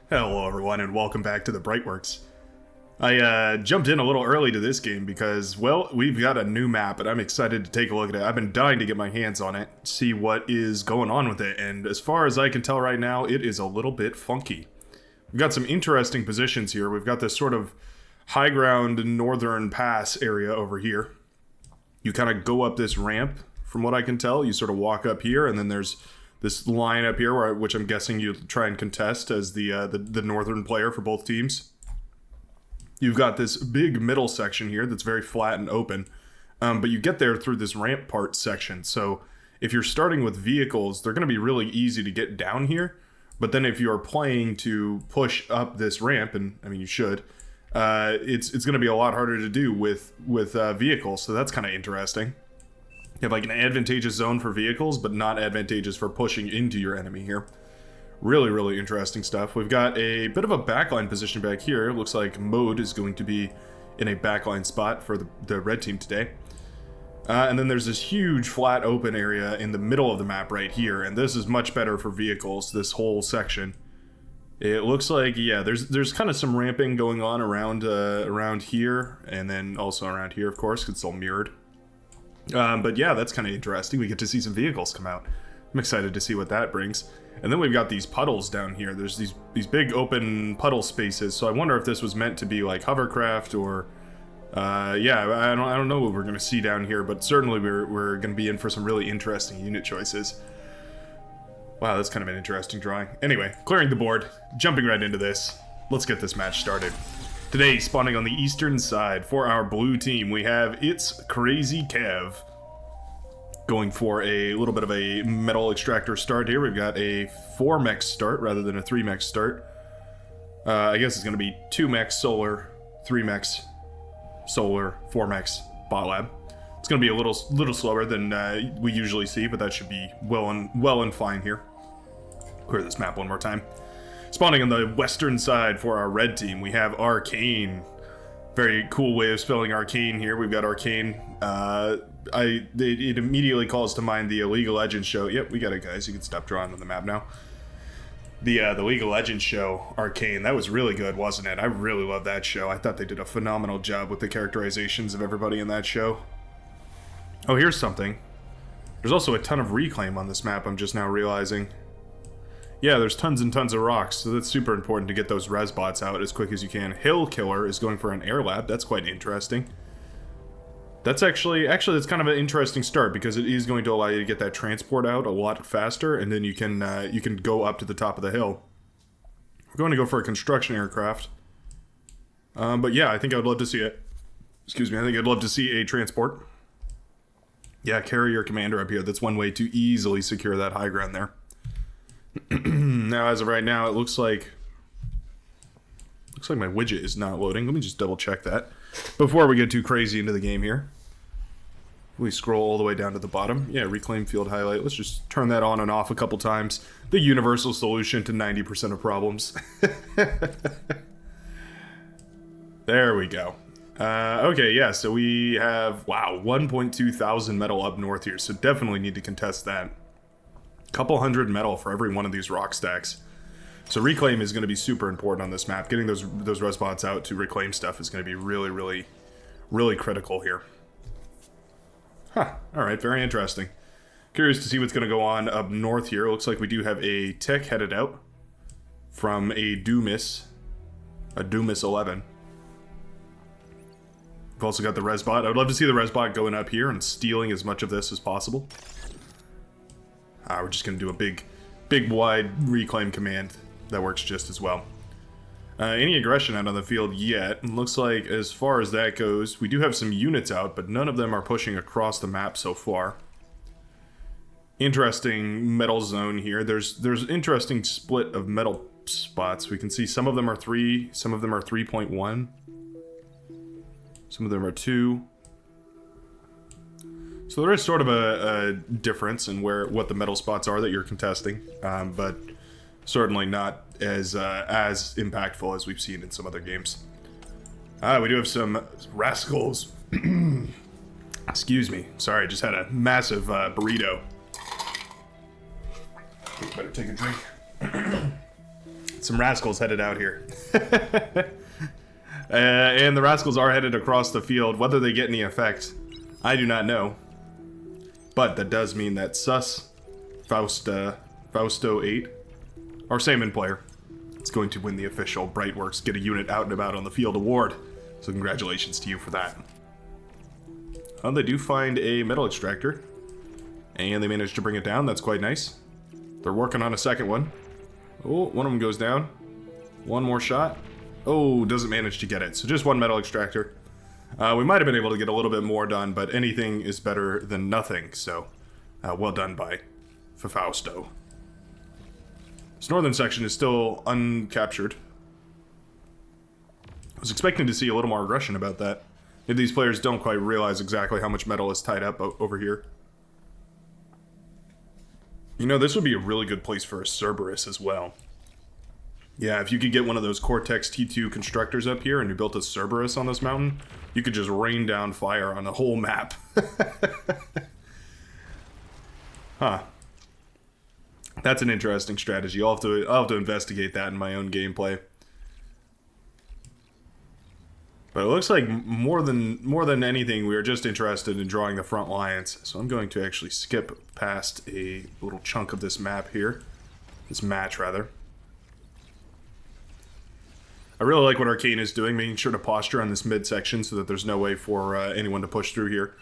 Hello everyone and welcome back to the Brightworks. I jumped in a little early to this game because, well, we've got a new map and I'm excited to take a look at it. I've been dying to get my hands on it, see what is going on with it, and as far as I can tell right now, it is a little bit funky. We've got some interesting positions here. We've got this sort of high ground northern pass area over here. You kind of go up this ramp, from what I can tell. You sort of walk up here and then there's this line up here, which I'm guessing you try and contest as the northern player for both teams. You've got this big middle section here that's very flat and open, but you get there through this ramp part section. So if you're starting with vehicles, they're going to be really easy to get down here. But then if you're playing to push up this ramp, and I mean you should, it's going to be a lot harder to do with vehicles. So that's kind of interesting. You have like an advantageous zone for vehicles, but not advantageous for pushing into your enemy here. Really, really interesting stuff. We've got a bit of a backline position back here. It looks like Mode is going to be in a backline spot for the red team today. And then there's this huge flat open area in the middle of the map right here, and this is much better for vehicles, this whole section. It looks like, yeah, there's kind of some ramping going on around here, and then also around here, of course, because it's all mirrored. But yeah, that's kind of interesting. We get to see some vehicles come out. I'm excited to see what that brings. And then we've got these puddles down here. There's these big open puddle spaces. So I wonder if this was meant to be like hovercraft or, yeah, I don't know what we're gonna see down here, but certainly we're gonna be in for some really interesting unit choices. Wow, that's kind of an interesting drawing. Anyway, clearing the board, jumping right into this. Let's get this match started. Today, spawning on the eastern side for our blue team, we have It's Crazy Kev going for a little bit of a metal extractor start here. We've got a 4 mech start rather than a 3 mech start. I guess it's going to be 2 mechs solar, 3 mechs solar, 4 mechs bot lab. It's going to be a little slower than we usually see, but that should be well and fine here. Clear this map one more time. Spawning on the western side for our red team, we have Arcane. Very cool way of spelling Arcane here. We've got Arcane. It immediately calls to mind the League of Legends show. Yep, we got it, guys. You can stop drawing on the map now. The League of Legends show, Arcane, that was really good, wasn't it? I really love that show. I thought they did a phenomenal job with the characterizations of everybody in that show. Oh, here's something. There's also a ton of reclaim on this map, I'm just now realizing. Yeah, there's tons and tons of rocks, so that's super important to get those res bots out as quick as you can. Hill Killer is going for an air lab. That's quite interesting. That's actually that's kind of an interesting start because it is going to allow you to get that transport out a lot faster, and then you can go up to the top of the hill. We're going to go for a construction aircraft. But yeah, I think I would love to see it. Excuse me, I think I'd love to see a transport. Yeah, carry your commander up here. That's one way to easily secure that high ground there. Now, as of right now, it looks like my widget is not loading. Let me just double check that before we get too crazy into the game here. We scroll all the way down to the bottom. Yeah, reclaim field highlight. Let's just turn that on and off a couple times. The universal solution to 90% of problems. There we go. Okay, yeah, so we have, wow, 1.2 thousand metal up north here, so definitely need to contest that. Couple hundred metal for every one of these rock stacks. So reclaim is going to be super important on this map. Getting those res bots out to reclaim stuff is going to be really, really, really critical here. Huh, alright, very interesting. Curious to see what's going to go on up north here. Looks like we do have a tech headed out from a Doomis 11. We've also got the res bot. I would love to see the res bot going up here and stealing as much of this as possible. We're just going to do a big wide reclaim command that works just as well. Any aggression out on the field yet? Looks like as far as that goes, we do have some units out, but none of them are pushing across the map so far. Interesting metal zone here. There's interesting split of metal spots. We can see some of them are 3, some of them are 3.1, some of them are 2. So there is sort of a difference in what the metal spots are that you're contesting, but certainly not as impactful as we've seen in some other games. We do have some rascals. Excuse me. Sorry, I just had a massive burrito. Better take a drink. some rascals headed out here. And the rascals are headed across the field. Whether they get any effect, I do not know. But that does mean that Sus Fausto 8, our Salmon player, is going to win the official Brightworks Get a Unit Out and About on the Field award. So congratulations to you for that. They do find a metal extractor, and they managed to bring it down. That's quite nice. They're working on a second one. Oh, one of them goes down. One more shot. Oh, doesn't manage to get it. So just one metal extractor. We might have been able to get a little bit more done, but anything is better than nothing. So, well done by Fausto. This northern section is still uncaptured. I was expecting to see a little more aggression about that. If these players don't quite realize exactly how much metal is tied up over here. You know, this would be a really good place for a Cerberus as well. Yeah, if you could get one of those Cortex T2 constructors up here and you built a Cerberus on this mountain, you could just rain down fire on the whole map. Huh. That's an interesting strategy. I'll have to investigate that in my own gameplay. But it looks like more than anything, we are just interested in drawing the front lines. So I'm going to actually skip past a little chunk of this map here. This match, rather. I really like what Arcane is doing, making sure to posture on this midsection so that there's no way for anyone to push through here.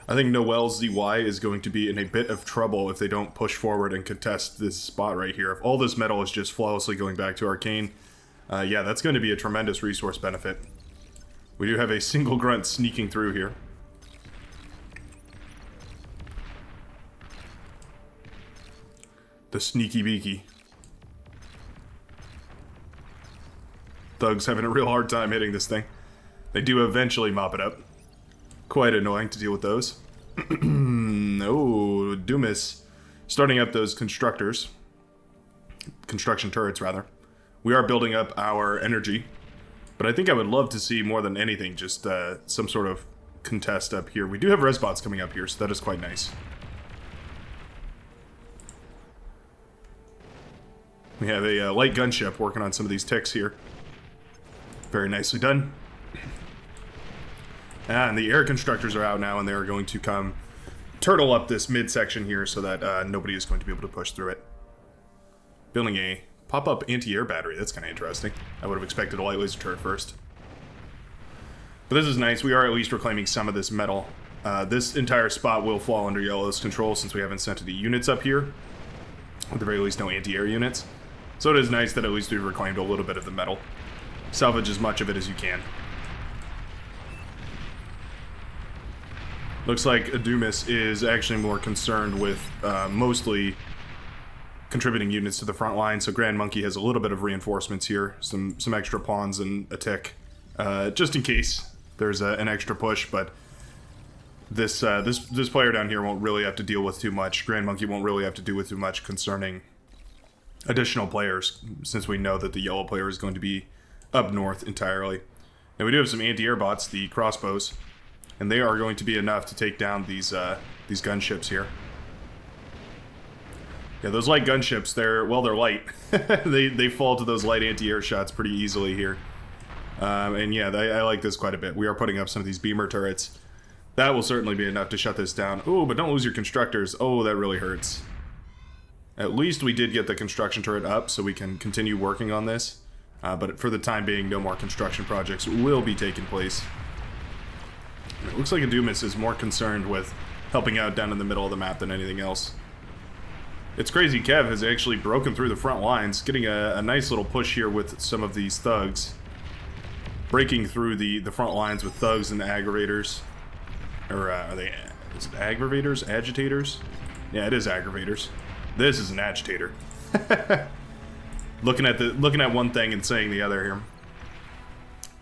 I think Noel's ZY is going to be in a bit of trouble if they don't push forward and contest this spot right here. If all this metal is just flawlessly going back to Arcane, yeah, that's going to be a tremendous resource benefit. We do have a single grunt sneaking through here. The sneaky beaky. Thugs having a real hard time hitting this thing. They do eventually mop it up. Quite annoying to deal with those. Oh, Dumas starting up those construction turrets, rather. We are building up our energy. But I think I would love to see more than anything just some sort of contest up here. We do have res bots coming up here, so that is quite nice. We have a light gunship working on some of these ticks here. Very nicely done. And the air constructors are out now, and they are going to come turtle up this midsection here so that nobody is going to be able to push through it. Building a pop-up anti-air battery. That's kind of interesting. I would have expected a light laser turret first. But this is nice. We are at least reclaiming some of this metal. This entire spot will fall under Yellow's control since we haven't sent any units up here. At the very least, no anti-air units. So it is nice that at least we've reclaimed a little bit of the metal. Salvage as much of it as you can. Looks like Adumas is actually more concerned with mostly contributing units to the front line, so Grand Monkey has a little bit of reinforcements here, some extra pawns and a tick, just in case there's an extra push. But this player down here won't really have to deal with too much. Grand Monkey won't really have to deal with too much concerning additional players, since we know that the yellow player is going to be up north entirely. And we do have some anti-air bots, the crossbows, and they are going to be enough to take down these gunships here. Yeah, those light gunships, they're light. they fall to those light anti-air shots pretty easily here. And yeah, I like this quite a bit. We are putting up some of these beamer turrets. That will certainly be enough to shut this down. Oh, but don't lose your constructors. Oh, that really hurts. At least we did get the construction turret up, so we can continue working on this. But for the time being, no more construction projects will be taking place. It looks like Adumas is more concerned with helping out down in the middle of the map than anything else. It's crazy, Kev has actually broken through the front lines, getting a nice little push here with some of these thugs. Breaking through the front lines with thugs and aggravators. Or, is it aggravators? Agitators? Yeah, it is aggravators. This is an agitator. Looking at one thing and saying the other here.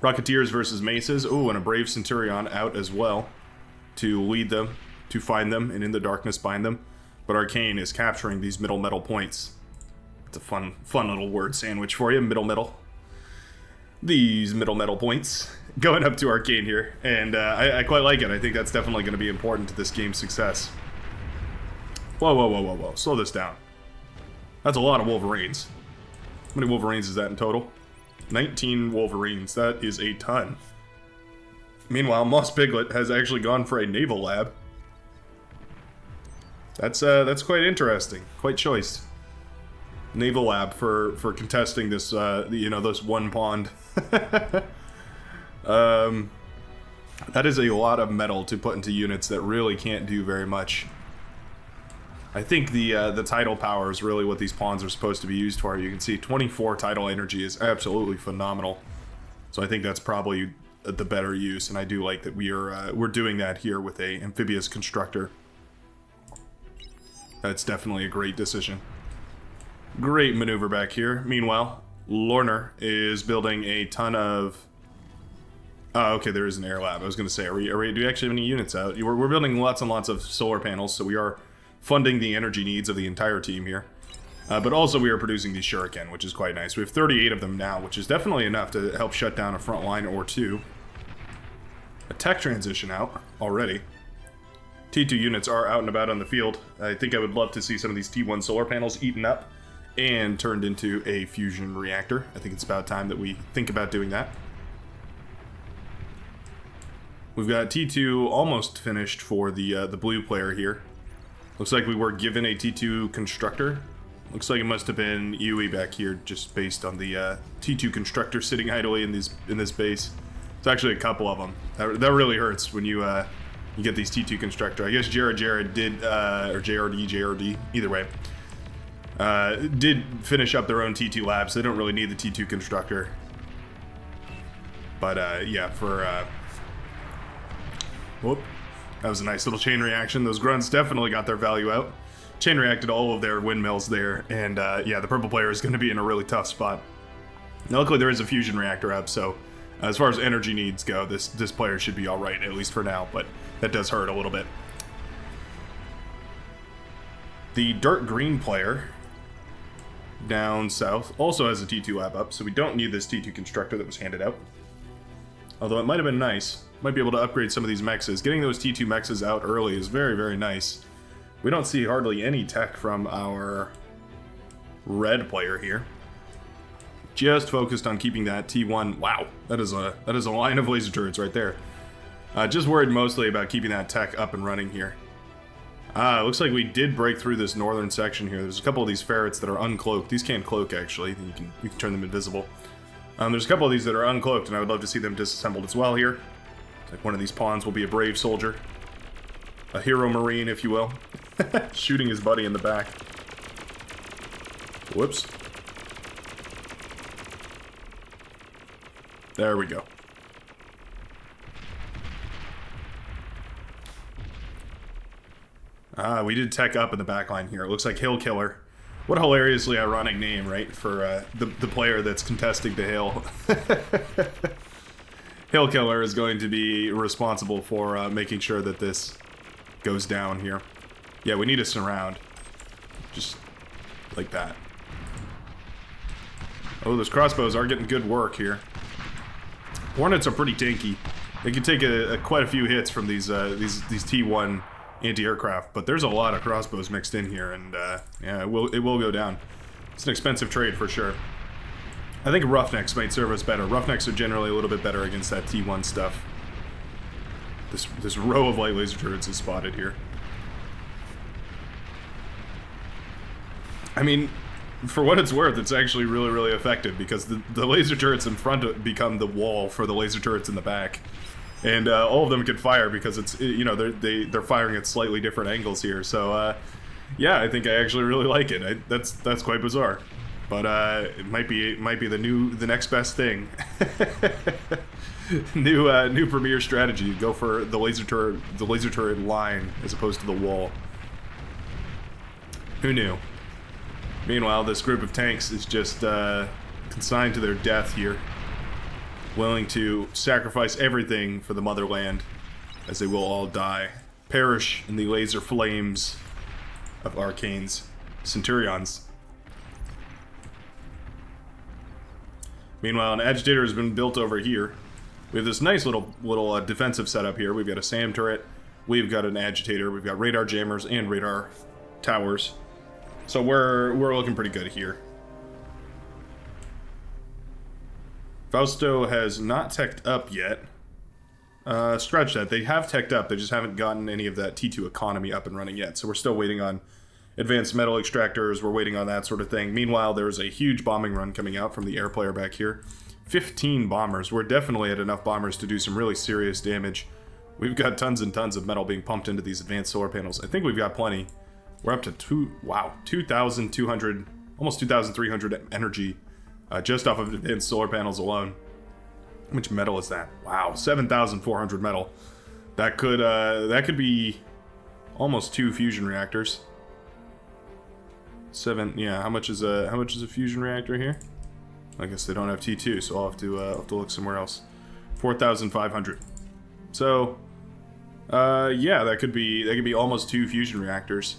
Rocketeers versus Maces. Ooh, and a Brave Centurion out as well to lead them, to find them, and in the darkness bind them. But Arcane is capturing these middle metal points. It's a fun little word sandwich for you, middle metal. These middle metal points going up to Arcane here, and I quite like it. I think that's definitely going to be important to this game's success. Whoa, slow this down. That's a lot of Wolverines. How many Wolverines is that in total? 19 Wolverines. That is a ton. Meanwhile, Moss Piglet has actually gone for a naval lab. That's quite interesting. Quite choice. Naval lab for contesting this, you know, this one pond. That is a lot of metal to put into units that really can't do very much. I think the tidal power is really what these pawns are supposed to be used for. You can see 24 tidal energy is absolutely phenomenal. So I think that's probably the better use, and I do like that we're doing that here with a amphibious constructor. That's definitely a great decision. Great maneuver back here. Meanwhile, Lorner is building a ton of... Oh, okay, there is an air lab. I was going to say, do we actually have any units out? We're building lots and lots of solar panels, so we are funding the energy needs of the entire team here. But also we are producing these shuriken, which is quite nice. We have 38 of them now, which is definitely enough to help shut down a front line or two. A tech transition out already. T2 units are out and about on the field. I think I would love to see some of these T1 solar panels eaten up and turned into a fusion reactor. I think it's about time that we think about doing that. We've got T2 almost finished for the blue player here. Looks like we were given a T2 constructor. Looks like it must have been Yui back here, just based on the T2 constructor sitting idly in this base. It's actually a couple of them. That really hurts when you get these T2 constructor. I guess Jared did, or JRD, either way, did finish up their own T2 labs. So they don't really need the T2 constructor. But yeah, for whoop. That was a nice little chain reaction. Those grunts definitely got their value out. Chain reacted all of their windmills there, and yeah, the purple player is going to be in a really tough spot. Now, luckily there is a fusion reactor up, so as far as energy needs go, this player should be alright, at least for now, but that does hurt a little bit. The dark green player down south also has a T2 lab up, so we don't need this T2 constructor that was handed out. Although it might have been nice. Might be able to upgrade some of these mexes. Getting those T2 mexes out early is very, very nice. We don't see hardly any tech from our red player here. Just focused on keeping that T1. Wow, that is a line of laser turrets right there. Just worried mostly about keeping that tech up and running here. Looks like we did break through this northern section here. There's a couple of these ferrets that are uncloaked. These can't cloak, actually. You can turn them invisible. There's a couple of these that are uncloaked, and I would love to see them disassembled as well here. Like one of these pawns will be a brave soldier. A hero marine, if you will. Shooting his buddy in the back. Whoops. There we go. We did tech up in the back line here. It looks like Hill Killer. What a hilariously ironic name, right? For the player that's contesting the hill. Hill Killer is going to be responsible for making sure that this goes down here. Yeah, we need a surround. Just like that. Oh, those crossbows are getting good work here. Hornets are pretty tanky. They can take quite a few hits from these T1 anti-aircraft, but there's a lot of crossbows mixed in here, and yeah, it will go down. It's an expensive trade for sure. I think Roughnecks might serve us better. Roughnecks are generally a little bit better against that T1 stuff. This row of light laser turrets is spotted here. I mean, for what it's worth, it's actually really, really effective because the laser turrets in front become the wall for the laser turrets in the back. And all of them can fire because it's, you know, they're firing at slightly different angles here. So yeah, I think I actually really like it. That's quite bizarre, but it might be the next best thing. new premier strategy. Go for the laser turret line as opposed to the wall. Who knew? Meanwhile, this group of tanks is just consigned to their death here, willing to sacrifice everything for the motherland, as they will all die, perish in the laser flames of Arcane's Centurions. Meanwhile, an agitator has been built over here. We have this nice little defensive setup here. We've got a SAM turret, we've got an agitator, we've got radar jammers and radar towers. So we're looking pretty good here. Fausto has not teched up yet. Scratch that. They have teched up. They just haven't gotten any of that T2 economy up and running yet. So we're still waiting on advanced metal extractors. We're waiting on that sort of thing. Meanwhile, there's a huge bombing run coming out from the air player back here. 15 bombers. We're definitely at enough bombers to do some really serious damage. We've got tons and tons of metal being pumped into these advanced solar panels. I think we've got plenty. We're up to 2,200, almost 2,300 energy just off of advanced solar panels alone. How much metal is that? Wow, 7,400 metal. That could be almost 2 fusion reactors. Yeah. How much is a fusion reactor here? I guess they don't have T2, so I'll have to look somewhere else. 4,500. So, yeah, that could be almost 2 fusion reactors.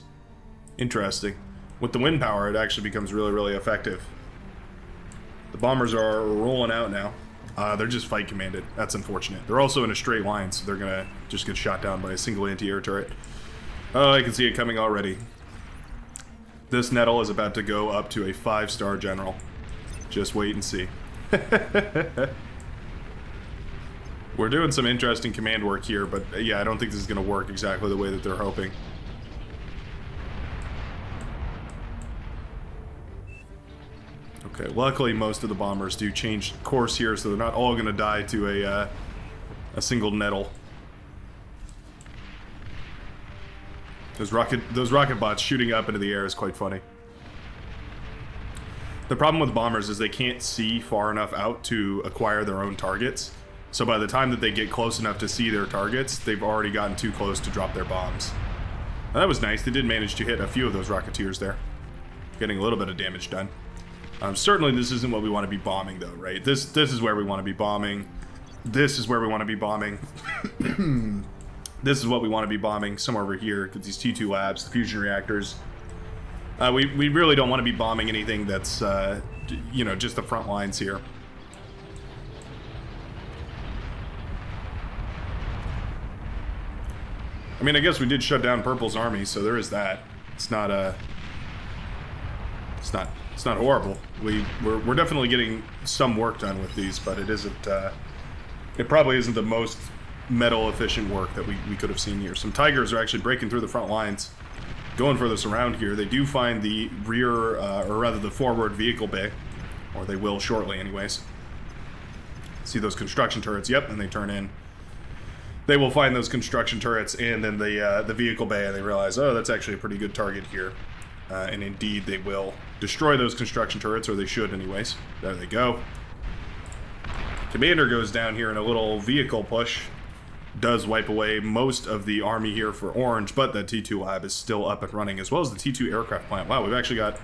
Interesting. With the wind power, it actually becomes really, really effective. The bombers are rolling out now. They're just fight commanded. That's unfortunate. They're also in a straight line, so they're gonna just get shot down by a single anti-air turret. Oh, I can see it coming already. This Nettle is about to go up to a 5-star general. Just wait and see. We're doing some interesting command work here, but yeah, I don't think this is gonna work exactly the way that they're hoping. Okay, luckily most of the bombers do change course here, so they're not all gonna die to a single Nettle. Those rocket bots shooting up into the air is quite funny. The problem with bombers is they can't see far enough out to acquire their own targets. So by the time that they get close enough to see their targets, they've already gotten too close to drop their bombs. Now, that was nice. They did manage to hit a few of those Rocketeers there. Getting a little bit of damage done. Certainly this isn't what we want to be bombing though, right? This is where we want to be bombing. This is where we want to be bombing. This is what we want to be bombing, somewhere over here, because these T2 labs, the fusion reactors. We really don't want to be bombing anything that's, you know, just the front lines here. I mean, I guess we did shut down Purple's army, so there is that. It's not it's not horrible. We're definitely getting some work done with these, but it isn't. It probably isn't the most metal efficient work that we could have seen here. Some Tigers are actually breaking through the front lines, going for this around here. They do find the rear, or rather the forward vehicle bay, or they will shortly, anyways. See those construction turrets? Yep, and they turn in. They will find those construction turrets and then the vehicle bay, and they realize, oh, that's actually a pretty good target here. And indeed, they will destroy those construction turrets, or they should anyways. There they go. Commander goes down here in a little vehicle push. Does wipe away most of the army here for Orange, but that T2 lab is still up and running, as well as the T2 aircraft plant. Wow, we've actually got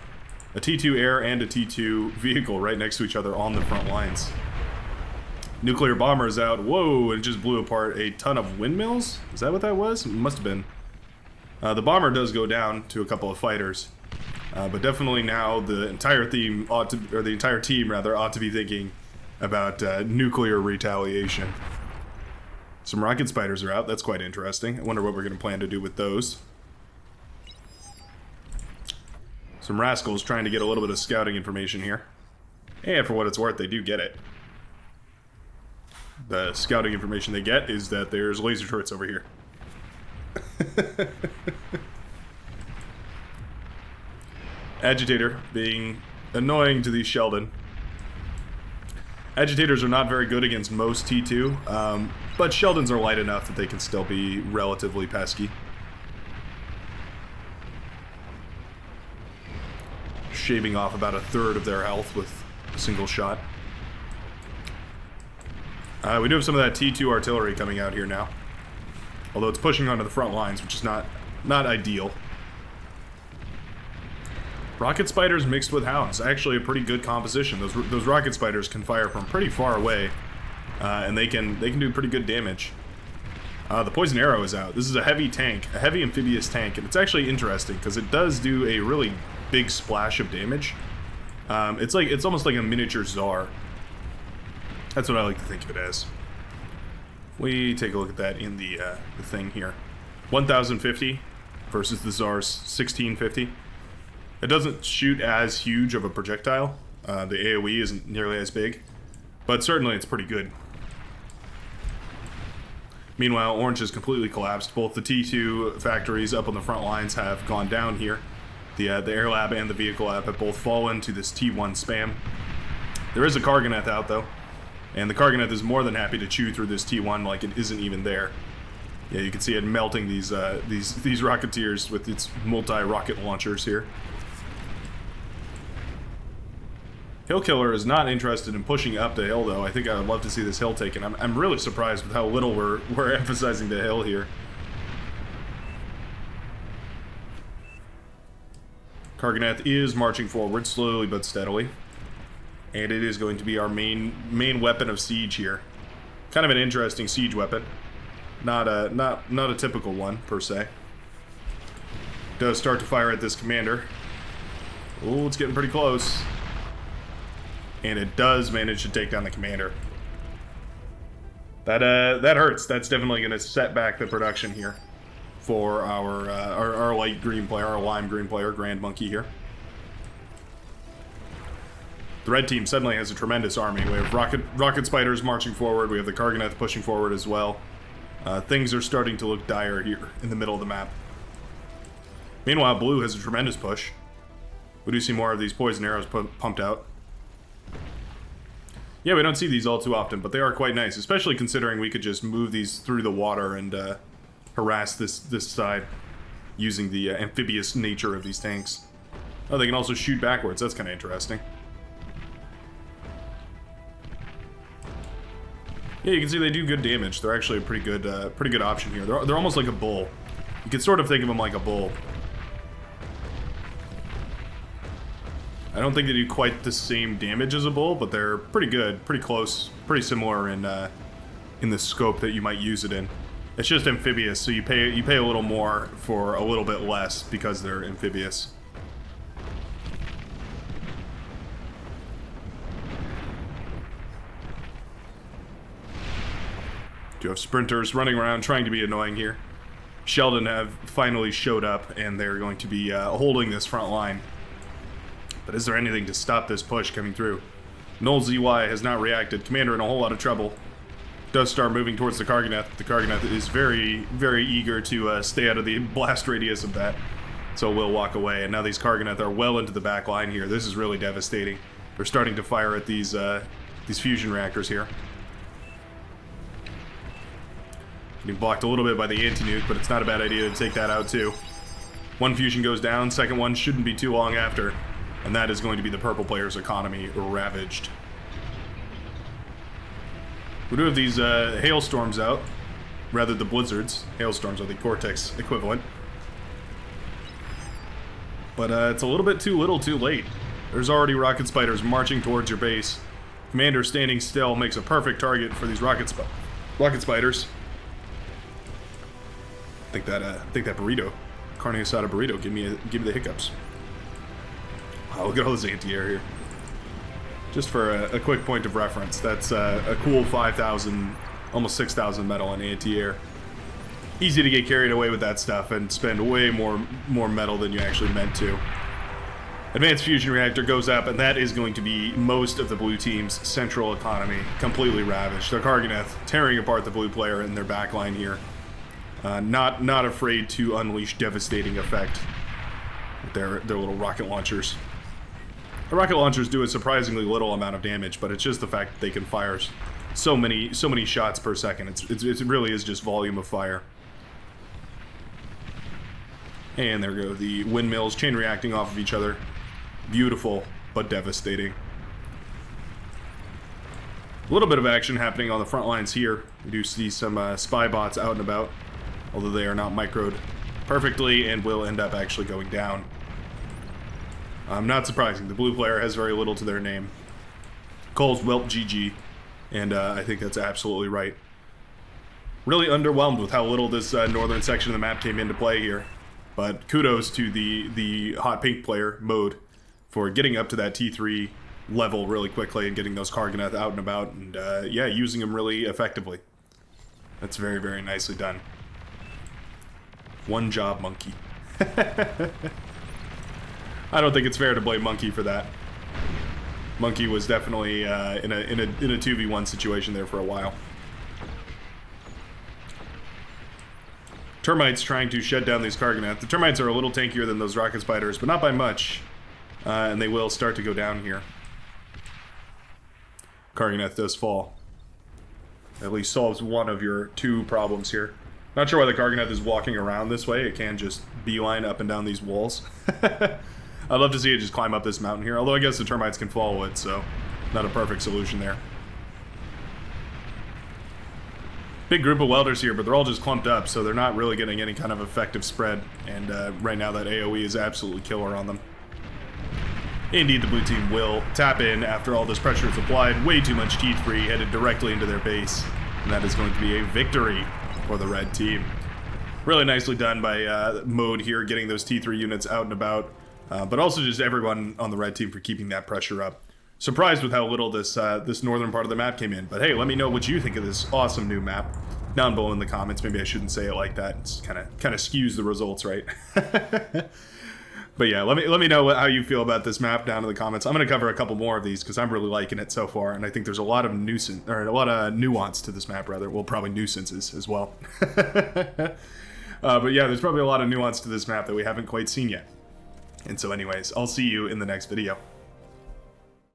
a T2 air and a T2 vehicle right next to each other on the front lines. Nuclear bomber is out. Whoa, it just blew apart a ton of windmills? Is that what that was? It must have been. The bomber does go down to a couple of fighters. But definitely now the entire team ought to be thinking about nuclear retaliation. Some rocket spiders are out. That's quite interesting. I wonder what we're going to plan to do with those. Some rascals trying to get a little bit of scouting information here. And for what it's worth, they do get it. The scouting information they get is that there's laser turrets over here. Agitator being annoying to these Sheldon. Agitators are not very good against most T2, but Sheldons are light enough that they can still be relatively pesky. Shaving off about 1/3 of their health with a single shot. We do have some of that T2 artillery coming out here now. Although it's pushing onto the front lines, which is not ideal. Rocket spiders mixed with hounds. Actually a pretty good composition. Those rocket spiders can fire from pretty far away. And they can do pretty good damage. The poison arrow is out. This is a heavy tank, a heavy amphibious tank, and it's actually interesting because it does do a really big splash of damage. It's almost like a miniature Tsar. That's what I like to think of it as. We take a look at that in the thing here. 1,050 versus the Tsar's 1,650. It doesn't shoot as huge of a projectile. The AoE isn't nearly as big. But certainly it's pretty good. Meanwhile, Orange has completely collapsed. Both the T2 factories up on the front lines have gone down here. The Air Lab and the Vehicle Lab have both fallen to this T1 spam. There is a Karganeth out, though. And the Karganeth is more than happy to chew through this T1 like it isn't even there. Yeah, you can see it melting these Rocketeers with its multi-rocket launchers here. Hill Killer is not interested in pushing up the hill, though. I think I would love to see this hill taken. I'm really surprised with how little we're emphasizing the hill here. Karganeth is marching forward slowly but steadily, and it is going to be our main weapon of siege here. Kind of an interesting siege weapon, not a typical one per se. Does start to fire at this commander. Oh, it's getting pretty close. And it does manage to take down the commander. That hurts. That's definitely going to set back the production here for our light green player, our lime green player, Grand Monkey here. The red team suddenly has a tremendous army. We have rocket spiders marching forward. We have the Karganeth pushing forward as well. Things are starting to look dire here in the middle of the map. Meanwhile, blue has a tremendous push. We do see more of these poison arrows pumped out. Yeah, we don't see these all too often, but they are quite nice, especially considering we could just move these through the water and harass this side using the amphibious nature of these tanks. Oh, they can also shoot backwards. That's kind of interesting. Yeah, you can see they do good damage. They're actually a pretty good option here. They're almost like a bull. You can sort of think of them like a bull. I don't think they do quite the same damage as a bull, but they're pretty good, pretty close, pretty similar in the scope that you might use it in. It's just amphibious, so you pay a little more for a little bit less because they're amphibious. You have sprinters running around trying to be annoying here. Sheldon have finally showed up, and they're going to be holding this front line. But is there anything to stop this push coming through? Null ZY has not reacted. Commander in a whole lot of trouble. Does start moving towards the Karganeth. The Karganeth is very, very eager to stay out of the blast radius of that. So will walk away. And now these Karganeth are well into the back line here. This is really devastating. They're starting to fire at these fusion reactors here. Getting blocked a little bit by the anti-nuke, but it's not a bad idea to take that out too. One fusion goes down. Second one shouldn't be too long after. And that is going to be the purple player's economy ravaged. We do have these hailstorms out. Rather, the blizzards. Hailstorms are the Cortex equivalent. But it's a little bit too little too late. There's already rocket spiders marching towards your base. Commander standing still makes a perfect target for these rocket spiders. I think that burrito, carne asada burrito, give me the hiccups. Oh, look at all this anti-air here. Just for a quick point of reference, that's a cool 5,000, almost 6,000 metal in anti-air. Easy to get carried away with that stuff and spend way more metal than you actually meant to. Advanced Fusion Reactor goes up, and that is going to be most of the blue team's central economy completely ravaged. The Karganeth tearing apart the blue player in their backline here. Not afraid to unleash devastating effect with their little rocket launchers. The rocket launchers do a surprisingly little amount of damage, but it's just the fact that they can fire so many shots per second. It really is just volume of fire. And there go the windmills chain reacting off of each other. Beautiful, but devastating. A little bit of action happening on the front lines here. We do see some spy bots out and about, although they are not microed perfectly and will end up actually going down. Not surprising. The blue player has very little to their name. Cole's Welp GG, and I think that's absolutely right. Really underwhelmed with how little this northern section of the map came into play here. But kudos to the hot pink player, Mode, for getting up to that T3 level really quickly and getting those Karganeth out and about, and yeah, using them really effectively. That's very, very nicely done. One job, Monkey. I don't think it's fair to blame Monkey for that. Monkey was definitely in a 2v1 situation there for a while. Termites trying to shut down these Karganath. The termites are a little tankier than those rocket spiders, but not by much. And they will start to go down here. Karganath does fall. At least solves one of your two problems here. Not sure why the Karganath is walking around this way. It can just beeline up and down these walls. I'd love to see it just climb up this mountain here. Although I guess the termites can follow it, so not a perfect solution there. Big group of welders here, but they're all just clumped up, so they're not really getting any kind of effective spread. And right now that AoE is absolutely killer on them. Indeed, the blue team will tap in after all this pressure is applied. Way too much T3 headed directly into their base. And that is going to be a victory for the red team. Really nicely done by Mode here, getting those T3 units out and about. But also just everyone on the red team for keeping that pressure up. Surprised with how little this this northern part of the map came in. But hey, let me know what you think of this awesome new map down below in the comments. Maybe I shouldn't say it like that. It's kind of skews the results, right? But yeah, let me know how you feel about this map down in the comments. I'm going to cover a couple more of these because I'm really liking it so far, and I think there's a lot of nuance to this map, rather. Well, probably nuisances as well. But yeah, there's probably a lot of nuance to this map that we haven't quite seen yet. And so anyways, I'll see you in the next video.